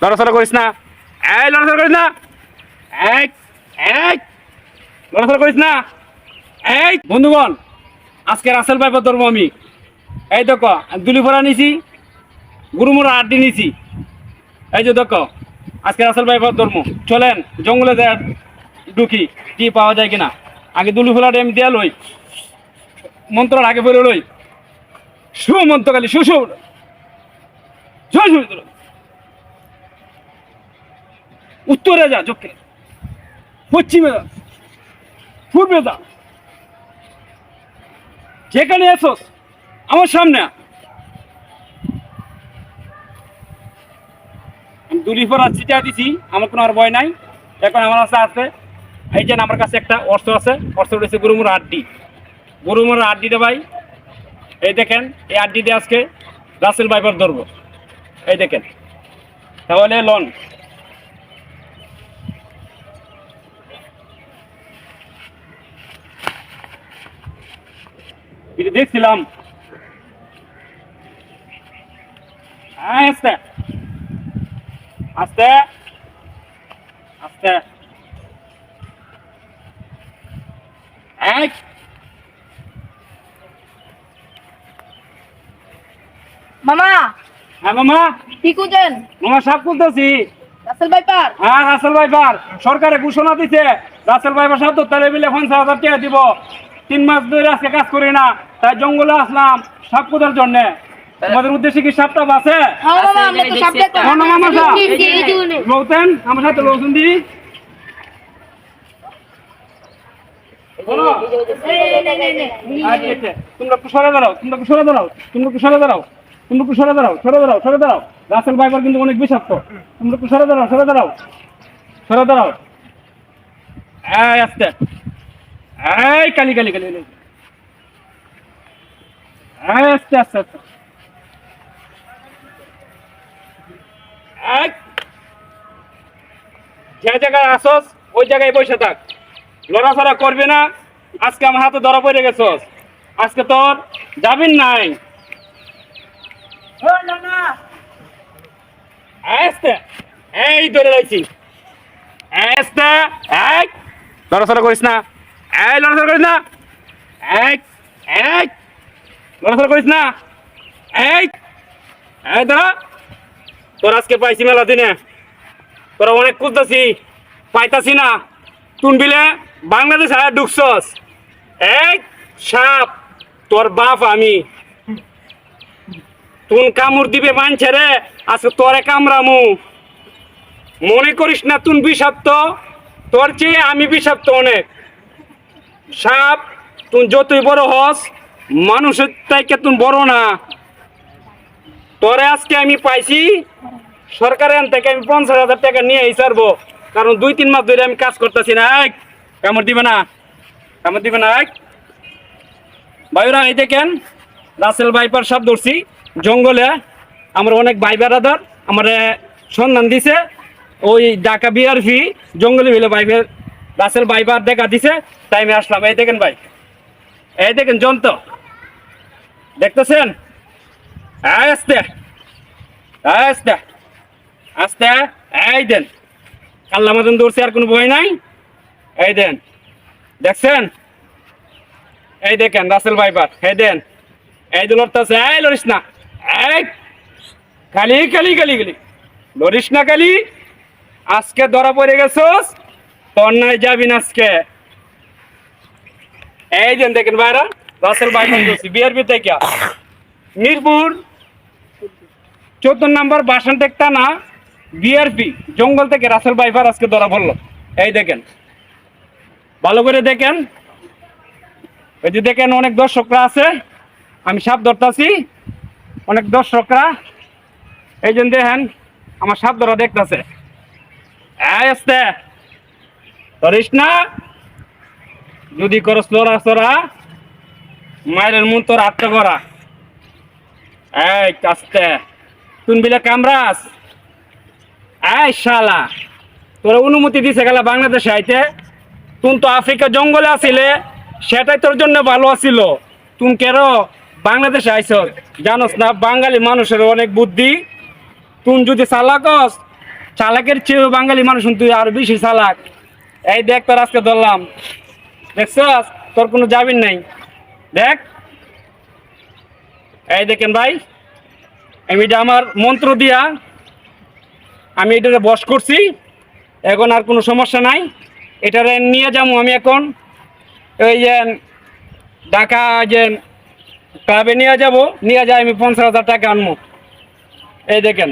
লড়াচড়া করিস না, এই লড়াচড়া করিস না, এই এই লড়াচড়া করিস না। এই বন্ধুগণ, আজকে রাসেল ভাইপার ধরবো আমি। এই দেখো দুলি ভরা নিছি, গুরুমুরা আড্ডি নিছি। এই যে দেখো আজকে রাসেল ভাইপার ধরবো। চলেন জঙ্গলে ঢুকি, কি পাওয়া যায় কিনা। আগে দুলি ভোলাটা আমি দেয়া লই, মন্ত্র আগে বলে লই। সুমন্ত্রকালী শু শু উত্তরে যা, চোখে পশ্চিমে যা, পূর্বে যা, যেখানে এসোস আমার সামনে। আমি দুলি পরা চিটা দিছি, আমার কোনো আর ভয় নাই। এখন আমার কাছে আছে, এই যে আমার কাছে একটা অস্ত্র আছে, অস্ত্র রয়েছে গরুমুর আড্ডি। গরুমুর আড্ডিটা ভাই, এই দেখেন এই আড্ডিতে আজকে রাসেল ভাইপার ধরবো। এই দেখেন, তাহলে লন এটা দেখছিলাম। আস্তে আস্তে আস্তে, এক মামা। হ্যাঁ মামা, কি করছেন? মামা সাপ খুলতেছি। Russell viper? হ্যাঁ রাসেল ভাইপার, সরকারে ঘোষণা দিছে রাসেল ভাইপার সাপ ধরতে মিলে 50,000 টাকা দিব। 3 মাস ধরে আজকে কাজ করি না, তাই জঙ্গলে আসলাম সাপ খোঁজার জন্য। তোমাদের উদ্দেশ্যে কি সাপটা আছে? হ্যাঁ মামা, আমরা তো সাপ দেখলাম। কোন মামা সাপ লোতেন আমার সাথে লোকজন দি বলো। আচ্ছা, তোমরা একটু সরে দাঁড়াও, তোমরা একটু সরে দাঁড়াও, তোমরা একটু সরে দাঁড়াও, তোমরা একটু সরে দাঁড়াও, সরে দাঁড়াও, সরে দাঁড়াও। রাসেল ভাইপার কিন্তু অনেক বিষাক্ত। তোমরা একটু সরে দাঁড়াও, সরে দাঁড়াও, সরে দাঁড়াও। এই আস্তে, এই কালি কালি কালি, এই আস্তে আস্তে আস্তে। এই যে জায়গায় আসস ওই জায়গায় বসে থাক, লড়াচড়া করবি না। আজকে আমার হাতে ধরা পড়ে গেছস, আজকে তোর জামিন নাই। আস্তে, এই ধরে রয়েছি। আস্তে, এই লড়াচড়া করিস না, এই লড়াচড়া করিস না, এই এই লড়াচড়া করিস না, এই এই দাঁড়া। তোর আজকে পাইছি মেলা দিনে, তোরা অনেক খুঁজতেছি, পাইতাছি না। তুন বিলে বাংলাদেশ আয়া ঢুকছস। এই সাপ, তোর বাপ আমি। তুন কামড় দিবে মানছে রে, আজকে তোরে কামড়ামু। মনে করিস না তুন বিষাক্ত, তোর চেয়ে আমি বিষাক্ত অনেক। সাপ, তুন যতই বড় হস মানুষের থেকে তুন বড় না। তোরে আজকে আমি পাইছি, সরকারের থেকে আমি 50,000 টাকা নিয়ে ছাড়বো, কারণ 2-3 মাস ধরে আমি কাজ করতেছি না। কামড় দিবে না, কামড় দিবে না। ভাইরা এই দেখেন রাসেল ভাইপার সাপ ধরছি জঙ্গলে। আমার অনেক ভাই বেড়াদার আমার সন্ধান দিছে, ওই ঢাকা বিআরপি জঙ্গলে হইলে ভাইবের রাসেল ভাইপার দেখা দিছে, তাই আমি আসলাম। এই দেখেন ভাই, এই দেখেন জন্ত দেখতেছেন। আস্তে আস্তে আস্তে, এই দেন কাল্লা মতন দৌড়ছে, আর কোনো ভয় নাই। এই দেন, দেখছেন? এই দেখেন রাসেল ভাইপার, এই দেন, এই যে লড়তেছে। এই লড়িস না, এই খালি খালি খালি খালি লড়িস না খালি। আজকে ধরা পড়ে গেছস, তোর নাই যাবি না আজকে। এই দেন দেখেন ভাইরা রাসেল ভাইপার করছি বিআরপি থেকে মিরপুর 14 নম্বর বাসন টেকটা না, বিআরপি জঙ্গল থেকে রাসেল ভাইপার আজকে ধরা পড়লো। এই দেখেন, ভালো করে দেখেন। এই যে দেখেন অনেক দর্শকরা আছে, আমি সাপ ধরতাছি, অনেক দর্শকরা এই জন্য দেখেন আমার সাপ ধরা দেখতেছে। আস্তে ধরিস না, যদি করস লড়াচড়া মায়ের মন তোর আটটা করা। এই আস্তে, তুন বিলে কামরাস। এই শালা, তোরা অনুমতি দিছে গেলা বাংলাদেশে আইতে। তুন তো আফ্রিকা জঙ্গলে আসিলে, সেটাই তোর জন্য ভালো আছিল। তুন কেন বাংলাদেশে আইস? জানোস না বাঙালি মানুষের অনেক বুদ্ধি, তুই যদি চালাক হস, চালাকের চেয়েও বাঙালি মানুষ তুই আর বেশি চালাক। এই দেখ তোর আজকে ধরলাম, দেখছস তোর কোনো জামিন নাই। দেখ, এই দেখেন ভাই, আমি এটা আমার মন্ত্র দিয়া আমি এটারে বশ করছি। এখন আর কোনো সমস্যা নাই। এটারে নিয়ে যাবো আমি এখন ওই যে ঢাকা যে ক্লাবে নিয়ে যাব, নিয়ে যাই আমি 50,000 টাকা আনবো। এই দেখেন।